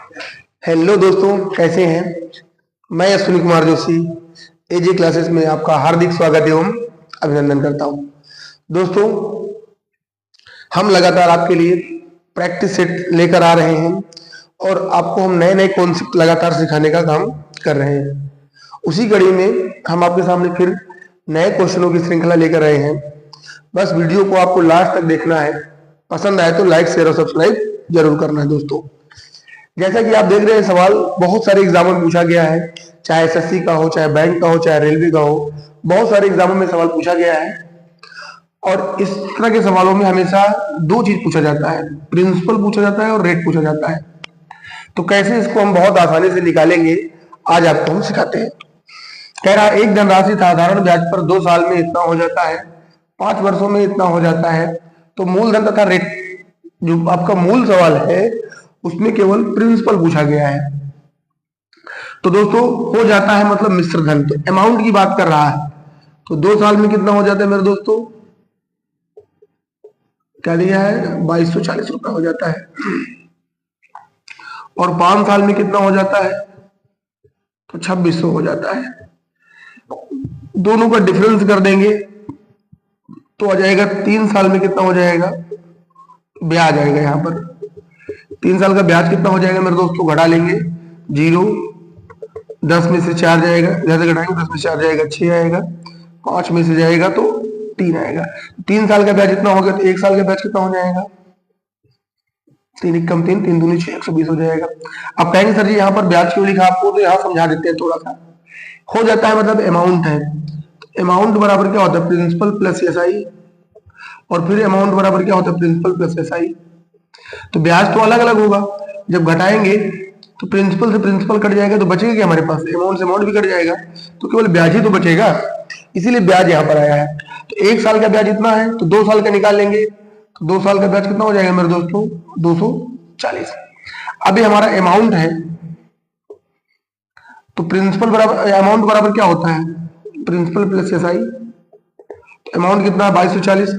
Hello दोस्तों, कैसे हैं। मैं अश्विनी कुमार जोशी एजे क्लासेस में आपका हार्दिक स्वागत एवं अभिनंदन करता हूं। दोस्तों, हम लगातार आपके लिए प्रैक्टिस सेट लेकर आ रहे हैं और आपको हम नए नए कॉन्सेप्ट लगातार सिखाने का काम कर रहे हैं। उसी कड़ी में हम आपके सामने फिर नए क्वेश्चनों की श्रृंखला लेकर आए हैं। बस वीडियो को आपको लास्ट तक देखना है। पसंद आए तो लाइक शेयर और सब्सक्राइब जरूर करना है। दोस्तों, जैसा कि आप देख रहे हैं, सवाल बहुत सारे एग्जामों में पूछा गया है, चाहे एसएससी का हो, चाहे बैंक का हो, चाहे रेलवे का हो। बहुत सारे एग्जामों में सवाल पूछा गया है और इस तरह के सवालों में हमेशा दो चीज पूछा जाता है, प्रिंसिपल पूछा जाता है और रेट पूछा जाता है। तो कैसे इसको हम बहुत आसानी से निकालेंगे, आज आपको हम सिखाते हैं। कह रहा है एक धनराशि साधारण ब्याज पर 2 साल में इतना हो जाता है, 5 वर्षों में इतना हो जाता है। तो मूलधन तथा रेट, जो आपका मूल सवाल है, उसमें केवल प्रिंसिपल पूछा गया है। तो दोस्तों, हो जाता है मतलब मिश्र धन, तो अमाउंट की बात कर रहा है। तो 2 साल में कितना हो जाता है मेरे दोस्तों, क्या दिया है, 2240 रुपए हो जाता है। और 5 साल में कितना हो जाता है, तो 2600 हो जाता है। दोनों का डिफरेंस कर देंगे तो आ जाएगा 3 साल में कितना हो जाएगा, ब्याज आएगा। यहाँ पर 3 साल का ब्याज कितना हो जाएगा मेरे दोस्तों, घटा लेंगे 0, 10 में से 4 जाएगा, जैसे घटाएंगे 10 में से 4 जाएगा 6 आएगा, 5 में से जाएगा तो 3 आएगा। 3 साल का ब्याज इतना हो गया, तो 1 साल का ब्याज कितना हो जाएगा, 3 एकम 3, 3 दूनी 6, 120 हो जाएगा। अब कहेंगे सर जी यहाँ पर ब्याज क्यों लिखा आपको, तो यहाँ समझा देते हैं थोड़ा सा। हो जाता है मतलब अमाउंट है, अमाउंट बराबर क्या होता है, प्रिंसिपल प्लस एसआई, और फिर अमाउंट बराबर क्या होता है, प्रिंसिपल प्लस एसआई। तो ब्याज तो अलग अलग होगा, जब घटाएंगे तो प्रिंसिपल से प्रिंसिपल कट जाएगा, तो बचेगा क्या हमारे पास, अमाउंट से अमाउंट भी कट जाएगा, तो केवल ब्याज ही तो बचेगा। इसीलिए ब्याज यहाँ पर आया है। तो 1 साल का ब्याज इतना है, तो 2 साल का निकाल लेंगे, तो 2 साल का ब्याज कितना हो जाएगा मेरे दोस्तों, 240। अभी हमारा अमाउंट है, तो प्रिंसिपल बराबर अमाउंट बराबर क्या होता है, प्रिंसिपल प्लस एसआई। अमाउंट कितना है 2240,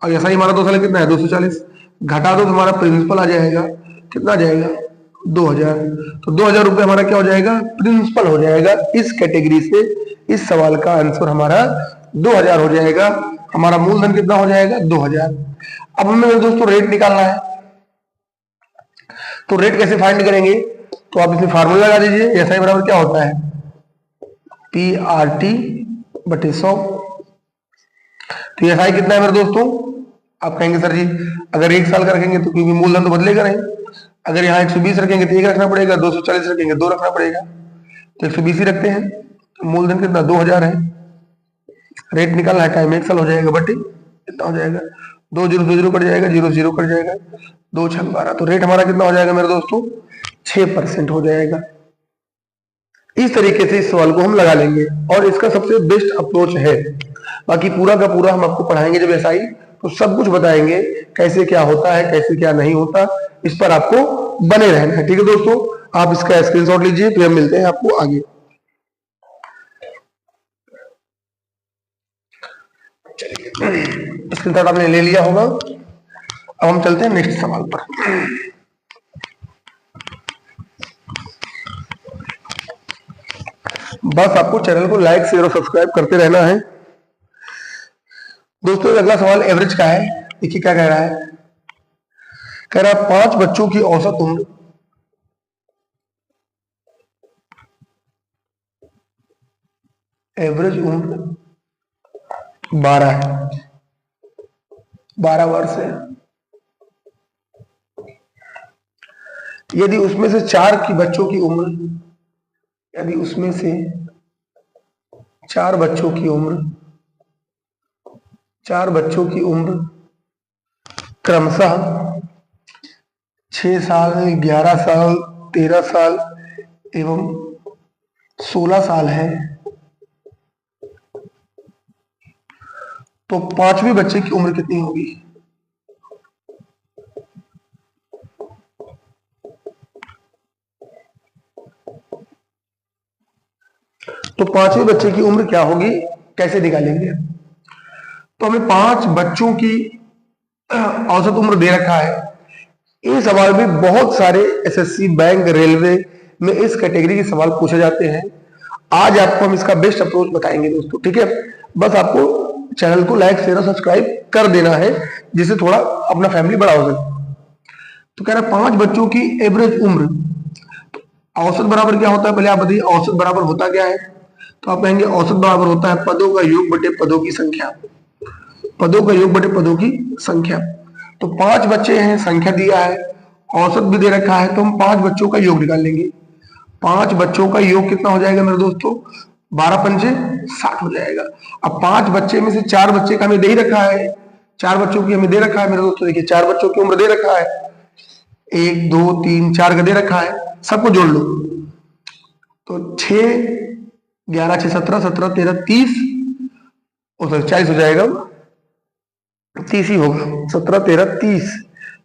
और एसआई हमारा 2 साल कितना है 240। घटा दो तो हमारा प्रिंसिपल आ जाएगा, कितना आ जाएगा 2000। तो 2000 रुपये हमारा क्या हो जाएगा, प्रिंसिपल हो जाएगा। इस कैटेगरी से इस सवाल का आंसर हमारा 2000 हो जाएगा। हमारा मूलधन कितना हो जाएगा 2000। अब हमें दोस्तों रेट निकालना है, तो रेट कैसे फाइंड करेंगे, तो आप इसमें फार्मूला लगा दीजिए। एसआई बराबर क्या होता है, PRT बटे 100। तो एसआई कितना है मेरे दोस्तों, आप कहेंगे सर जी अगर 1 साल का रखेंगे तो, क्योंकि मूलधन तो बदलेगा नहीं, अगर यहाँ 120 रखेंगे तो 1 रखना पड़ेगा, 240 रखेंगे 2 रखना पड़ेगा, तो 120 ही रखते हैं। तो मूलधन कितना 2000 है। रेट निकालना है, टाइम 1 साल हो जाएगा, बटे कितना हो जाएगा, 2 0 2 0 कट जाएगा, 0 0 कट जाएगा, 2 6 12। तो रेट हमारा कितना हो जाएगा मेरे दोस्तों, 6% हो जाएगा। इस तरीके से इस सवाल को हम लगा लेंगे और इसका सबसे बेस्ट अप्रोच है। बाकी पूरा का पूरा हम आपको पढ़ाएंगे जब एसआई, तो सब कुछ बताएंगे, कैसे क्या होता है, कैसे क्या नहीं होता, इस पर आपको बने रहना है। ठीक है दोस्तों, आप इसका स्क्रीनशॉट लीजिए, फिर हम मिलते हैं आपको आगे। चलिए, स्क्रीनशॉट आपने ले लिया होगा। अब हम चलते हैं नेक्स्ट सवाल पर। बस आपको चैनल को लाइक शेयर और सब्सक्राइब करते रहना है। दोस्तों, अगला सवाल एवरेज का है। देखिए क्या कह रहा है, कह रहा है 5 बच्चों की औसत उम्र, एवरेज उम्र 12 है, 12 वर्ष है। यदि उसमें से 4 की बच्चों की उम्र, यदि उसमें से 4 बच्चों की उम्र, 4 बच्चों की उम्र क्रमशः 6 साल, 11 साल, 13 साल एवं 16 साल है, तो 5वें बच्चे की उम्र कितनी होगी। तो 5वें बच्चे की उम्र क्या होगी, कैसे निकालेंगे। तो हमें 5 बच्चों की औसत उम्र दे रखा है, ये सवाल भी बहुत सारे एसएससी, बैंक, रेलवे में इस कैटेगरी के सवाल पूछे जाते हैं। आज आपको हम इसका बेस्ट अप्रोच बताएंगे दोस्तों, ठीक है। बस आपको चैनल को लाइक, शेयर और सब्सक्राइब कर देना है, जिससे थोड़ा अपना फैमिली बड़ा हो सके। तो कह रहा है 5 बच्चों की एवरेज उम्र, तो औसत बराबर क्या होता है, पहले आप बताइए औसत बराबर होता क्या है। तो आप कहेंगे औसत बराबर होता है पदों का योग बटे पदों की संख्या, पदों का योग बटे पदों की संख्या। तो 5 बच्चे हैं, संख्या दिया है, औसत भी दे रखा है, तो हम 5 बच्चों का योग निकाल लेंगे। 5 बच्चों का योग कितना हो जाएगा मेरे दोस्तों, 12 पंजे 60 हो जाएगा। अब 5 बच्चे में से 4 बच्चे का हमें दे ही रखा है, 4 बच्चों की हमें दे रखा है मेरे दोस्तों। देखिए 4 बच्चों की उम्र दे रखा है, 1 2 3 4 का दे रखा है, सबको जोड़ लो। तो 6 11 6 17 17 13 30 और 40 हो जाएगा, 30 ही होगा, 17 13 30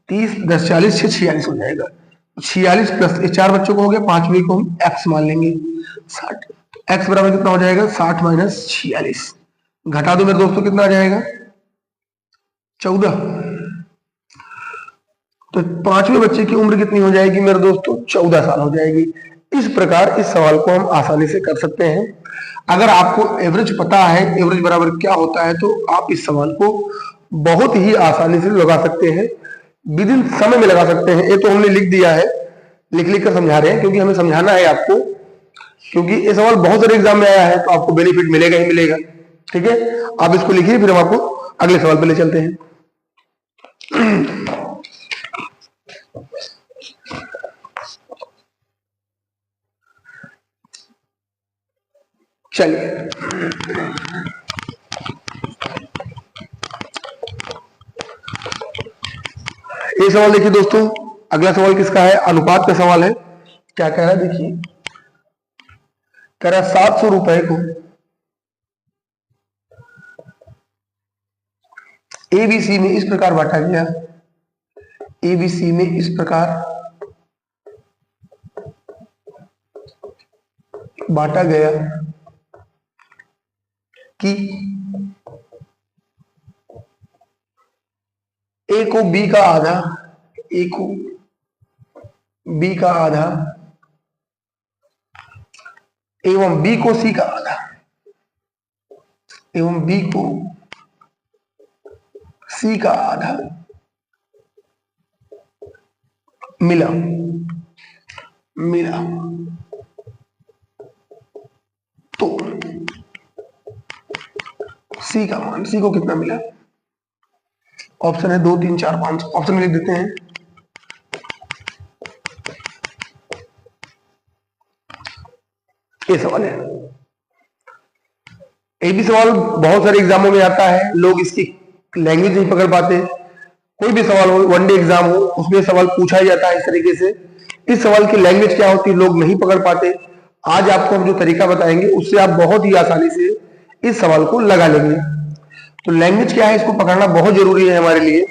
30 10 40 6 46 हो जाएगा। 46 प्लस 4 बच्चों को हो गया, 5वें को हम x मान लेंगे 60। x बराबर कितना हो जाएगा, 60 माइनस 46, घटा दो मेरे दोस्तों कितना आ जाएगा, 14। तो 5वें बच्चे की उम्र कितनी हो जाएगी मेरे दोस्तों, 14 साल हो जाएगी। इस प्रकार इस सवाल को हम आसानी से कर सकते हैं। अगर आपको एवरेज पता है, एवरेज बराबर क्या होता है, तो आप इस सवाल को बहुत ही आसानी से लगा सकते हैं, विद इन समय में लगा सकते हैं। ये तो हमने लिख दिया है, लिख कर समझा रहे हैं, क्योंकि हमें समझाना है आपको, क्योंकि ये सवाल बहुत सारे एग्जाम में आया है, तो आपको बेनिफिट मिलेगा ही मिलेगा, ठीक है। आप इसको लिखिए, फिर हम आपको अगले सवाल पे ले चलते हैं। चलिए ये सवाल देखिए दोस्तों, अगला सवाल किसका है, अनुपात का सवाल है। क्या कह रहा है देखिए, कह रहा है 700 रुपए को एबीसी में इस प्रकार बांटा गया, एबीसी में इस प्रकार बांटा गया कि ए को बी का आधा, ए को बी का आधा एवं बी को सी का आधा, एवं बी को सी का आधा मिला, मिला तो सी का मान, सी को कितना मिला, ऑप्शन है 2 3 4 5, ऑप्शन में लिख देते हैं। ये सवाल है, ये भी सवाल बहुत सारे एग्जामों में आता है, लोग इसकी लैंग्वेज नहीं पकड़ पाते। कोई भी सवाल हो, वनडे एग्जाम हो, उसमें सवाल पूछा ही जाता है इस तरीके से। इस सवाल की लैंग्वेज क्या होती है लोग नहीं पकड़ पाते। आज आपको हम जो तरीका बताएंगे उससे आप बहुत ही आसानी से इस सवाल को लगा लेंगे। तो लैंग्वेज क्या है, इसको पकड़ना बहुत जरूरी है हमारे लिए।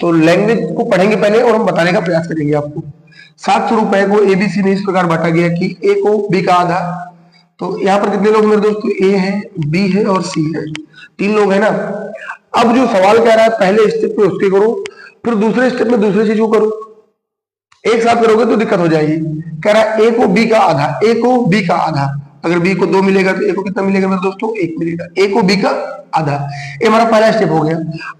तो लैंग्वेज को पढ़ेंगे पहले और हम बताने का प्रयास करेंगे आपको। 700 रुपए को एबीसी में इस प्रकार बांटा गया कि ए को बी का आधा। तो यहाँ पर कितने लोग मेरे दोस्तों, ए है, बी है और सी है, 3 लोग है ना। अब जो सवाल कह रहा है पहले स्टेप में उसके करो, फिर दूसरे स्टेप में दूसरे चीज को करो, एक साथ करोगे तो दिक्कत हो जाएगी। कह रहा है ए को बी का आधा, ए को बी का आधा, अगर बी को 2 मिलेगा तो ए को कितना मिलेगा मेरे दोस्तों, 1 मिलेगा। ए को बी का आधा, ये हमारा पहला स्टेप हो गया।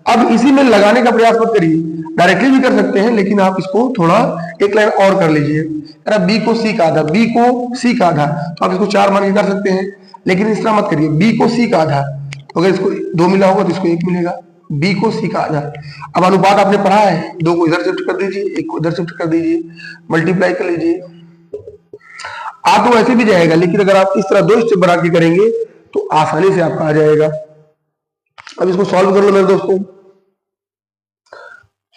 अब इसी में लगाने का प्रयास मत करिए, डायरेक्टली भी कर सकते हैं, लेकिन आप इसको थोड़ा एक लाइन और कर लीजिए। कह रहा बी को सी का आधा, बी को सी का आधा, तो आप इसको 4 मान के कर सकते हैं, लेकिन इस तरह मत करिए। बी को सी का आधा, तो अगर इसको 2 मिला होगा तो इसको 1 मिलेगा, बी को सी का आधा। अब अनुपात आपने पढ़ा है, 2 को इधर शिफ्ट कर दीजिए, 1 को इधर शिफ्ट कर दीजिए, मल्टीप्लाई कर लीजिए। आ तो वैसे भी जाएगा, लेकिन अगर आप इस तरह 2 स्टेप बना के करेंगे तो आसानी से आपका आ जाएगा। अब इसको सॉल्व कर लो मेरे दोस्तों।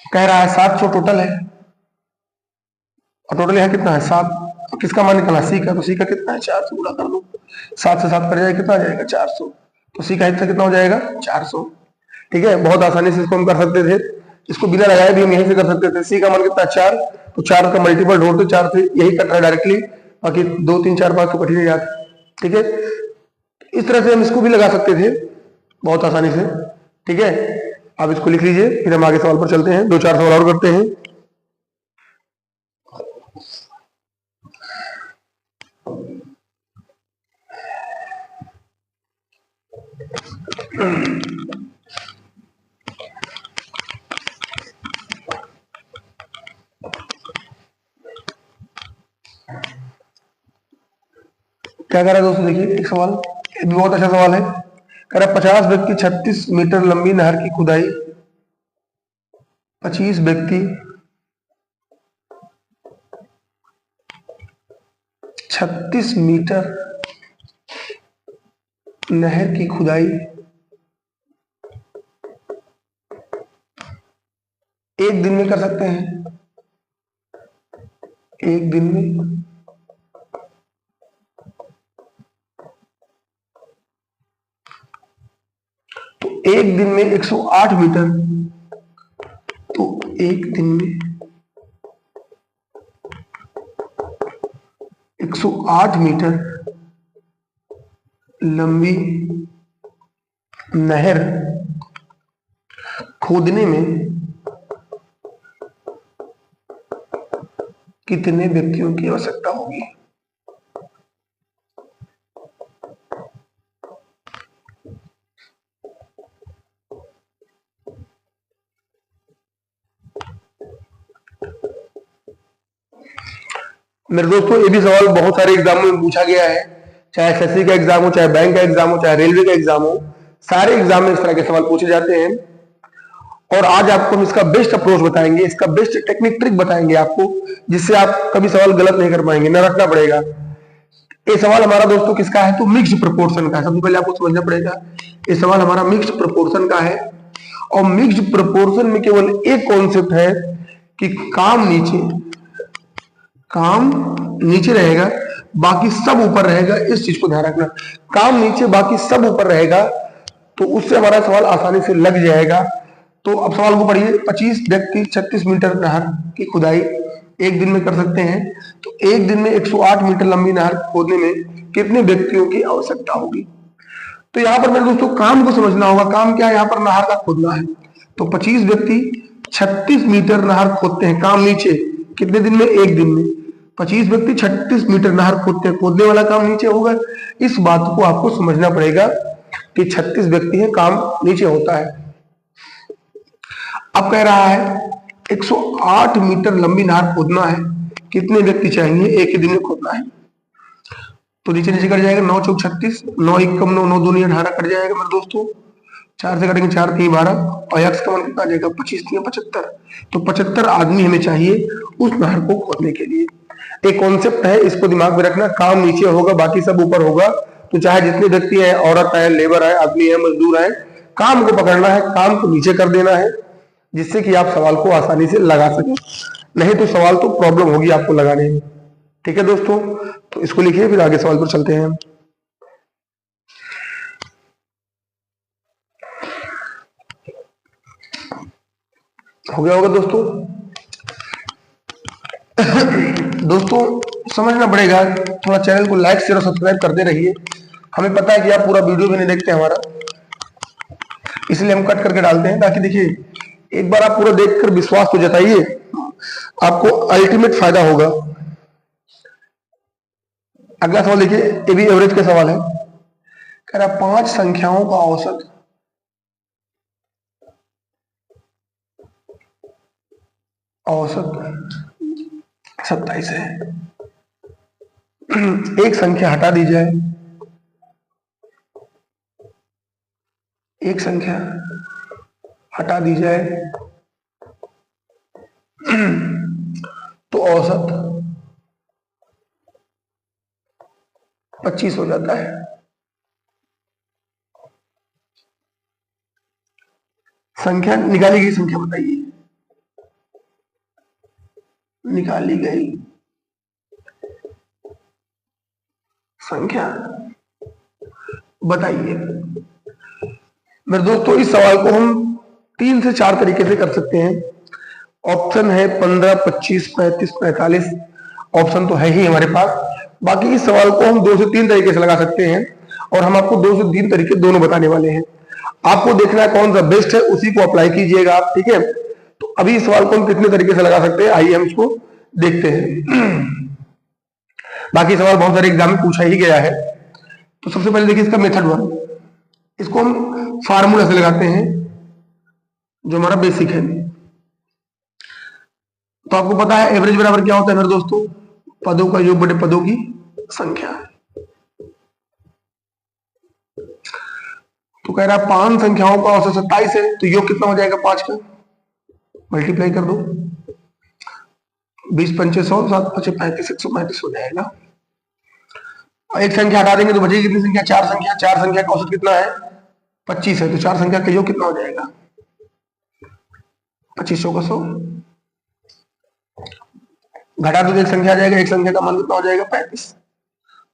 कह रहा है 700 टोटल है, और टोटल यहाँ कितना है 7। किसका मान निकाला, सी का, तो सी का कितना है 4 से गुणा कर दो, 7 से 7 कर जाएगा, कितना आ जाएगा 400। तो सी का हिस्सा कितना हो जाएगा 400। ठीक है, बहुत आसानी से इसको हम कर सकते थे, इसको बिना लगाए भी हम यहीं से कर सकते थे। सी का मान कितना 4, तो 4 का मल्टीपल ढूंढते 4 से यही कट रहा है डायरेक्टली, बाकी 2 3 4 5 तो कट ही नहीं जाता। ठीक है, इस तरह से हम इसको भी लगा सकते थे बहुत आसानी से। ठीक है, आप इसको लिख लीजिए, फिर हम आगे सवाल पर चलते हैं, 2 4 सवाल और करते हैं। क्या कह रहा है दोस्तों, देखिए एक सवाल, ये भी बहुत अच्छा सवाल है। कह रहा 50 व्यक्ति 36 मीटर लंबी नहर की खुदाई, 25 व्यक्ति 36 मीटर नहर की खुदाई एक दिन में कर सकते हैं। एक दिन में तो एक दिन में 108 मीटर, तो एक दिन में 108 मीटर लंबी नहर खोदने में कितने व्यक्तियों की आवश्यकता होगी? मेरे दोस्तों, ये भी सवाल बहुत सारे एग्जामों में पूछा गया है, चाहे एसएससी का एग्जाम हो, चाहे बैंक का एग्जाम हो, चाहे रेलवे का एग्जाम हो, सारे एग्जाम में इस तरह के सवाल पूछे जाते हैं। और आज आपको हम इसका बेस्ट अप्रोच बताएंगे, इसका बेस्ट टेक्निक ट्रिक बताएंगे आपको, जिससे आप कभी सवाल गलत नहीं कर पाएंगे, न रखना पड़ेगा। ये सवाल हमारा दोस्तों किसका है? तो मिक्स्ड प्रोपोर्शन का है। सबसे पहले आपको समझना पड़ेगा, ये सवाल हमारा मिक्स्ड प्रोपोर्शन का है। और मिक्स्ड प्रोपोर्शन में केवल एक कॉन्सेप्ट है कि काम नीचे रहेगा, बाकी सब ऊपर रहेगा। इस चीज को ध्यान रखना, काम नीचे बाकी सब ऊपर रहेगा, तो उससे हमारा सवाल आसानी से लग जाएगा। तो अब सवाल को पढ़िए, 25 व्यक्ति 36 मीटर नहर की खुदाई एक दिन में कर सकते हैं, तो एक दिन में 108 मीटर लंबी नहर खोदने में कितने व्यक्तियों की आवश्यकता होगी? तो यहाँ पर मेरे दोस्तों काम को समझना होगा। काम क्या है? यहाँ पर नहर का खोदना है। तो 25 व्यक्ति 36 मीटर नहर खोदते हैं, काम नीचे, कितने दिन में? एक दिन में। 25 व्यक्ति 36 मीटर नहर खोदते हैं, खोदने वाला काम नीचे होगा। इस बात को आपको समझना पड़ेगा कि 36 व्यक्ति हैं, काम नीचे होता है। अब कह रहा है 108 मीटर लंबी नहर खोदना है, कितने व्यक्ति चाहिए? एक ही दिन में खोदना है। तो नीचे नीचे कट जाएगा, 9 चौक 36, 9 1 कम 9, 9 2 18 कट जाएगा मेरे दोस्तों। 4 से कटेंगे 4 3 12, और एक्स का मान कितना आ जाएगा? 25 3 75। तो 75 आदमी हमें चाहिए उस नहर को खोदने के लिए। एक कॉन्सेप्ट है, इसको दिमाग में रखना, काम नीचे होगा बाकी सब ऊपर होगा। तो चाहे जितने व्यक्ति है, औरत है, लेबर है, आदमी है, मजदूर है, काम को पकड़ना है, काम को नीचे कर देना है, जिससे कि आप सवाल को आसानी से लगा सकें। नहीं तो सवाल तो प्रॉब्लम होगी आपको लगाने में। ठीक है दोस्तों, तो इसको लिखिए, फिर आगे सवाल पर चलते हैं। हो गया होगा दोस्तों? दोस्तों समझना पड़ेगा, थोड़ा चैनल को लाइक शेयर और सब्सक्राइब करते रहिए। हमें पता है कि आप पूरा वीडियो भी नहीं देखते हमारा, इसलिए हम कट करके डालते हैं, ताकि देखिए एक बार आप पूरा देखकर विश्वास तो जताइए, आपको अल्टीमेट फायदा होगा। अगला सवाल देखिए, ये भी एवरेज का सवाल है। कह रहा 5 संख्याओं का औसत औसत 27 है। एक संख्या हटा दी जाए, एक संख्या हटा दी जाए तो औसत 25 हो जाता है। संख्या निकाली गई, संख्या बताइए, निकाली गई संख्या बताइए। मेरे दोस्तों इस सवाल को हम 3 से 4 तरीके से कर सकते हैं। ऑप्शन है 15, 25, 35, 45, ऑप्शन तो है ही हमारे पास। बाकी इस सवाल को हम 2 से 3 तरीके से लगा सकते हैं, और हम आपको 2 से 3 तरीके दोनों बताने वाले हैं। आपको देखना है कौन सा बेस्ट है, उसी को अप्लाई कीजिएगा आप। ठीक है, तो अभी इस सवाल को हम कितने तरीके से लगा सकते हैं, आइए हम इसको देखते हैं। बाकी सवाल बहुत सारे एग्जाम में पूछा ही गया है। तो सबसे पहले देखिए इसका मेथड वन, इसको हम फार्मूला से लगाते हैं जो हमारा बेसिक है। तो आपको पता है एवरेज बराबर क्या होता है मेरे दोस्तों, पदों का योग बटे पदों की संख्या। तो कह रहा है 5 संख्याओं का औसत 27 है, तो योग कितना हो जाएगा 5 का, मल्टीप्लाई कर दो, 20 पंचे 100, 7 5 35, 135 हो जाएगा। एक संख्या हटा देंगे तो बचेगी कितनी संख्या, 4 संख्या। 4 संख्या का औसत कितना है 25 है, तो 4 संख्या का योग कितना हो जाएगा 2500 का 100, घटा दो तो एक संख्या आ जाएगा, एक संख्या का मान कितना हो जाएगा 35,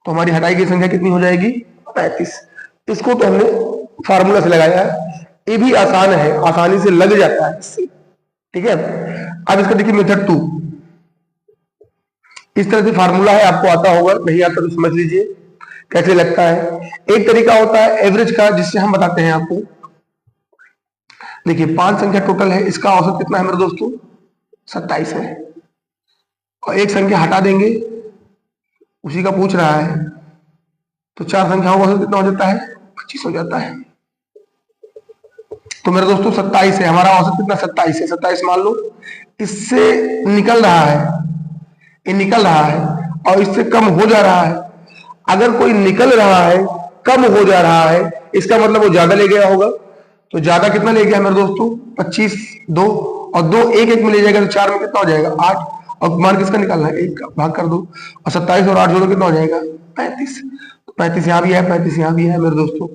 तो हमारी हटाई गई संख्या कितनी हो जाएगी 35। इसको तो हमने फार्मूला से लगाया है, ये भी आसान है, आसानी से लग जाता है इससे, ठीक है। अब इसका देखिए मेथड 2, इस तरह से फार्मूला है, आपको आता होगा, नहीं आता तो समझ लीजिए कैसे लगता है। एक तरीका होता है एवरेज का, जिससे हम बताते हैं आपको। देखिए 5 संख्या टोटल है, इसका औसत कितना है मेरे दोस्तों 27 है, और एक संख्या हटा देंगे, उसी का पूछ रहा है, तो 4 संख्याओं का औसत कितना हो जाता है 25 हो जाता है। तो मेरे दोस्तों 27 है, हमारा औसत कितना 27 है, 27 मान लो। इससे निकल रहा है, ये निकल रहा है और इससे कम हो जा रहा है। अगर कोई निकल रहा है, कम हो जा रहा है, इसका मतलब वो ज्यादा ले गया होगा। तो ज्यादा कितना ले गया मेरे दोस्तों 25, 2 और 2 एक एक में ले जाएगा, तो 4 में कितना हो जाएगा 8, और मान किसका निकालना है 1 का, भाग कर दो, और 27 और 8 जोड़ो कितना हो जाएगा 35। तो 35 यहाँ भी है, 35 यहाँ भी है मेरे दोस्तों।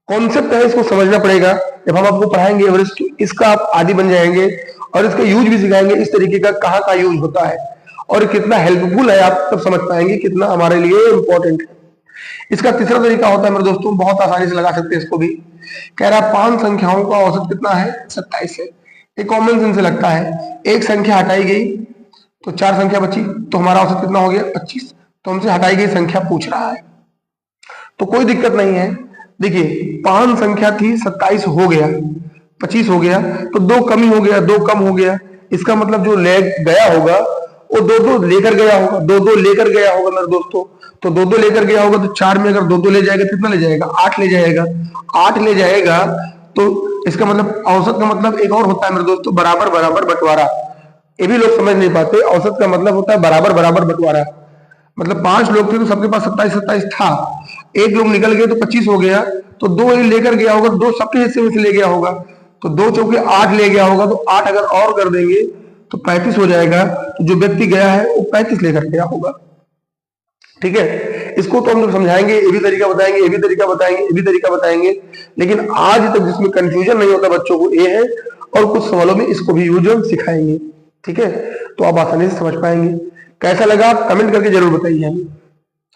कॉन्सेप्ट है, इसको समझना पड़ेगा। जब हम आपको पढ़ाएंगे एवरेज, तो इसका आप आदी बन जाएंगे, और इसका यूज भी सिखाएंगे, इस तरीके का कहाँ का यूज होता है और कितना हेल्पफुल है, आप तब समझ पाएंगे कितना हमारे लिए इंपॉर्टेंट है। इसका तीसरा तरीका होता है मेरे दोस्तों, बहुत आसानी से लगा सकते हैं इसको भी। कह रहा है 5 संख्याओं का औसत कितना है 27 है, ये कॉमन सेंस से लगता है। एक संख्या हटाई गई तो 4 संख्या बची, तो हमारा औसत कितना हो गया 25, तो हमसे हटाई गई संख्या पूछ रहा है, तो कोई दिक्कत नहीं है। देखिए 5 संख्या थी, 27 हो गया, 25 हो गया, तो 2 कमी हो गया, 2 कम हो गया, इसका मतलब जो ले गया होगा वो 2 लेकर गया होगा, 2 लेकर गया होगा मेरे दोस्तों। तो 2 लेकर गया होगा, तो 4 में अगर 2 ले जाएगा कितना ले जाएगा 8 ले जाएगा, 8 ले जाएगा। तो इसका मतलब औसत का मतलब एक और होता है मेरे दोस्तों, बराबर बराबर बंटवारा। ये भी लोग समझ नहीं पाते, औसत का मतलब होता है बराबर बराबर बंटवारा। मतलब 5 लोग थे तो सबके पास 27 था, एक लोग निकल गए तो 25 हो गया, तो 2 लेकर गया होगा, 2 सबके हिस्से में से ले गया होगा, तो 2 चौके 8 ले गया होगा, तो 8 अगर और कर देंगे तो 35 हो जाएगा। तो जो व्यक्ति गया है वो 35 लेकर गया होगा, ठीक है। इसको तो हम लोग समझाएंगे, ये भी तरीका बताएंगे, ये भी तरीका बताएंगे, ये भी तरीका बताएंगे, लेकिन आज तक जिसमें कंफ्यूजन नहीं होता बच्चों को ये है, और कुछ सवालों में इसको भी यूज हम सिखाएंगे, ठीक है। तो आप आसानी से समझ पाएंगे। कैसा लगा आप कमेंट करके जरूर बताइए हमें,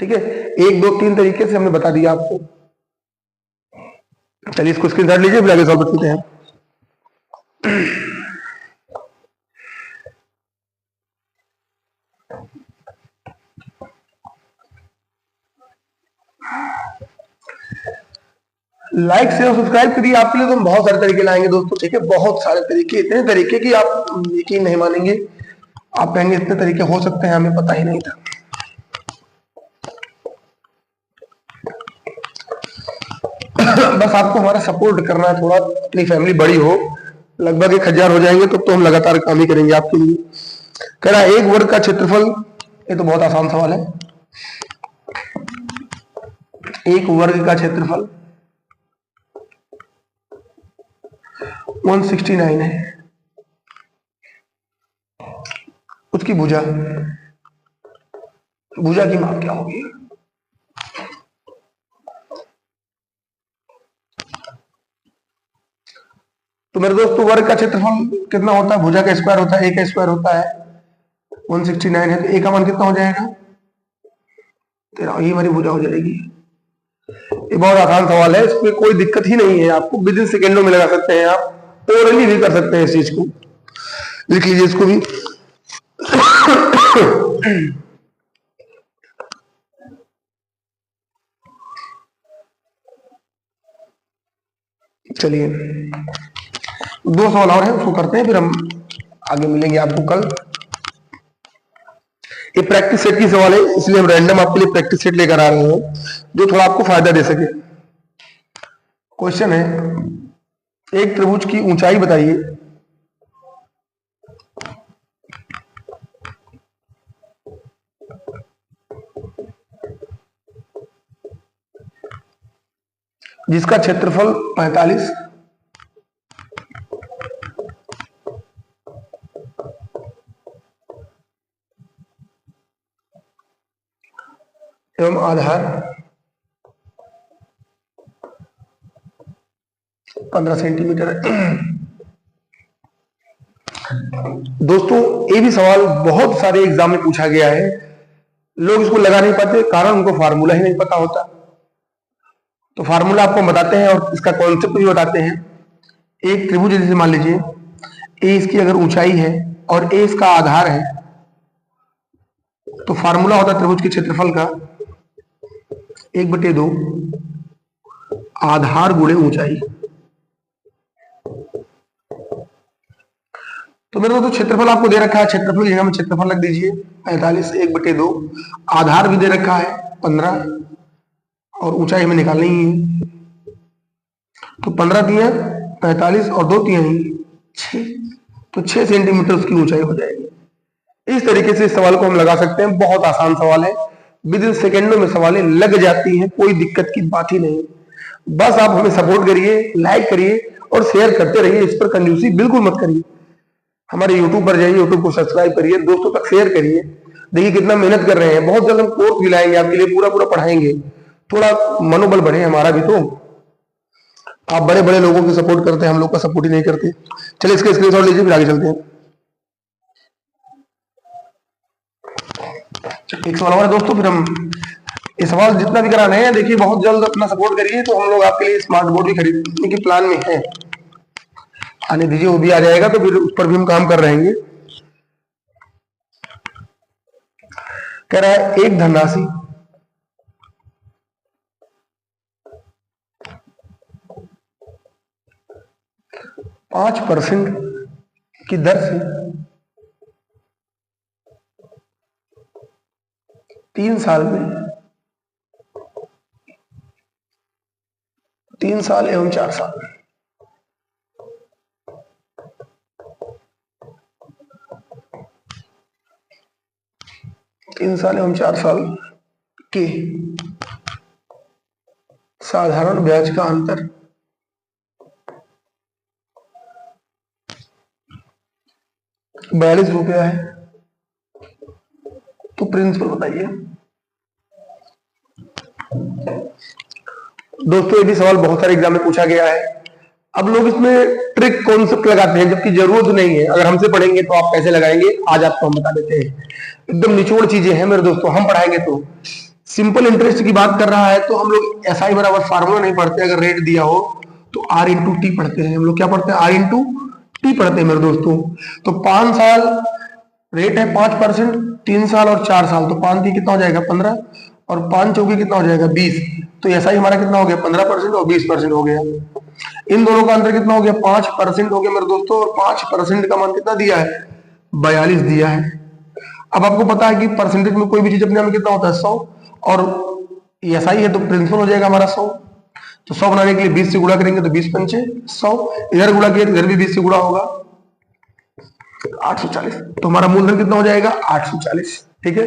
ठीक है। 1 2 3 तरीके से हमने बता दिया आपको। चलिए इसको स्क्रीनशॉट लीजिए, फिर आगे सॉल्व करते हैं। लाइक शेयर सब्सक्राइब करिए, आपके लिए तो हम बहुत सारे तरीके लाएंगे दोस्तों, ठीक है। बहुत सारे तरीके, इतने तरीके कि आप यकीन नहीं मानेंगे, आप कहेंगे इतने तरीके हो सकते हैं, हमें पता ही नहीं था। बस आपको हमारा सपोर्ट करना है थोड़ा, अपनी फैमिली बड़ी हो, लगभग 1000 हो जाएंगे तो हम लगातार काम ही करेंगे आपके लिए। कह रहा है 1 वर्ग का क्षेत्रफल, ये तो बहुत आसान सवाल है। 1 वर्ग का क्षेत्रफल 169 है, उसकी भुजा, भुजा की माप क्या होगी। तो मेरे दोस्तों वर्ग का क्षेत्रफल कितना होता है, भुजा का स्क्वायर होता है, ए का स्क्वायर होता है, 169 है, तो ए का मान कितना हो जाएगा 13, ये हमारी भुजा हो जाएगी। ये बहुत आसान सवाल है, इसमें कोई दिक्कत ही नहीं है, आपको विद इन सेकेंडों में लगा सकते हैं, आप ओरली भी कर सकते हैं इस चीज को। लिख लीजिए इसको भी। चलिए 2 सवाल और है, उसको करते हैं, फिर हम आगे मिलेंगे आपको कल। ये प्रैक्टिस सेट की सवाल है, इसलिए हम रैंडम आपके लिए प्रैक्टिस सेट लेकर आ रहे हैं जो थोड़ा आपको फायदा दे सके। क्वेश्चन है, एक त्रिभुज की ऊंचाई बताइए। जिसका क्षेत्रफल 45 एवं आधार 15 सेंटीमीटर है। दोस्तों ये भी सवाल बहुत सारे एग्जाम में पूछा गया है, लोग इसको लगा नहीं पाते, कारण उनको फार्मूला ही नहीं पता होता। तो फार्मूला आपको बताते हैं और इसका कॉन्सेप्ट भी बताते हैं। एक त्रिभुज जैसे मान लीजिए, ए इसकी अगर ऊंचाई है और ए इसका आधार है, तो फार्मूला होता है त्रिभुज के क्षेत्रफल का 1/2 आधार गुणे ऊंचाई। तो मेरे को तो क्षेत्रफल आपको दे रखा है, क्षेत्रफल यहाँ में क्षेत्रफल लग दीजिए 45 1/2, आधार भी दे रखा है 15 और ऊंचाई हमें निकालनी ही है। तो 15 तिया 45 और 2 तिया 6, तो 6 सेंटीमीटर उसकी ऊंचाई हो जाएगी। इस तरीके से इस सवाल को हम लगा सकते हैं। बहुत आसान सवाल है, विद इन सेकेंडों में सवालें लग जाती हैं, कोई दिक्कत की बात ही नहीं। बस आप हमें सपोर्ट करिए, लाइक करिए और शेयर करते रहिए। इस पर कंजूसी बिल्कुल मत करिए। हमारे यूट्यूब पर जाइए, यूट्यूब को सब्सक्राइब करिए, दोस्तों तक शेयर करिए। देखिए कितना मेहनत कर रहे हैं। बहुत जल्द हम कोर्स भी लाएंगे आपके लिए, पूरा पूरा पढ़ाएंगे। थोड़ा मनोबल बढ़े हमारा भी। तो आप बड़े बड़े लोगों की सपोर्ट करते हैं, हम लोग का सपोर्ट ही नहीं करते। चलिए इसके स्क्रीनशॉट लीजिए, फिर आगे चलते हैं। एक सवाल और है दोस्तों, फिर हम ये सवाल जितना भी कराना है, देखिए बहुत जल्द अपना सपोर्ट करिए। तो हम लोग आपके लिए स्मार्ट बोर्ड भी खरीदने के प्लान में है, आने दीजिए, वो भी आ जाएगा, तो फिर उस पर भी हम काम कर रहेंगे। कह रहा है एक धनराशि 5% की दर से 3 साल में 3 साल एवं 4 साल 3 साल एवं 4 साल के साधारण ब्याज का अंतर 42 रुपया है। तो प्रिंसिपल बताइए। दोस्तों ये भी सवाल बहुत सारे एग्जाम में पूछा गया है। अब लोग इसमें ट्रिक कॉन्सेप्ट लगाते हैं, जबकि जरूरत नहीं है। अगर हमसे पढ़ेंगे तो आप कैसे लगाएंगे, आज आपको हम बता देते हैं। एकदम निचोड़ चीजें हैं मेरे दोस्तों, हम पढ़ाएंगे तो। सिंपल इंटरेस्ट की बात कर रहा है तो हम लोग SI बराबर फार्मूला नहीं पढ़ते। अगर रेट दिया हो तो R इंटू टी पढ़ते हैं हम लोग। क्या पढ़ते हैं? R इंटू टी पढ़ते हैं मेरे दोस्तों। तो 5 साल रेट है 5%, 3 साल और 4 साल, तो 5 की कितना हो जाएगा 15 और 5 चौकी कितना हो जाएगा 20। तो SI हमारा कितना हो गया 15% और 20% हो गया। इन दोनों का अंतर कितना हो गया 5% हो गया मेरे दोस्तों। और 5% का मान कितना दिया है 42 दिया है। अब आपको पता है कि परसेंटेज में कोई भी चीज अपने में कितना होता है 100, और SI है तो प्रिंसिपल हो जाएगा हमारा 100। तो 100 बनाने के लिए 20 से गुणा करेंगे तो 20 पंचे 100, इधर गुणा किया तो इधर भी 20 से गुणा होगा 840। तो हमारा मूलधन कितना हो जाएगा 840। ठीक है,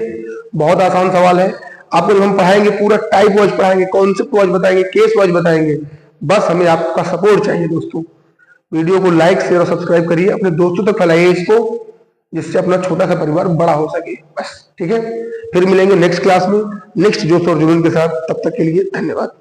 बहुत आसान सवाल है। आपको हम पढ़ाएंगे पूरा टाइप वाइज पढ़ाएंगे, कॉन्सेप्ट वाइज बताएंगे, केस वाइज बताएंगे। बस हमें आपका सपोर्ट चाहिए दोस्तों। वीडियो को लाइक शेयर और सब्सक्राइब करिए, अपने दोस्तों तक फैलाइए इसको, जिससे अपना छोटा सा परिवार बड़ा हो सके। बस ठीक है, फिर मिलेंगे नेक्स्ट क्लास में नेक्स्ट जोश और जुनून के साथ। तब तक के लिए धन्यवाद।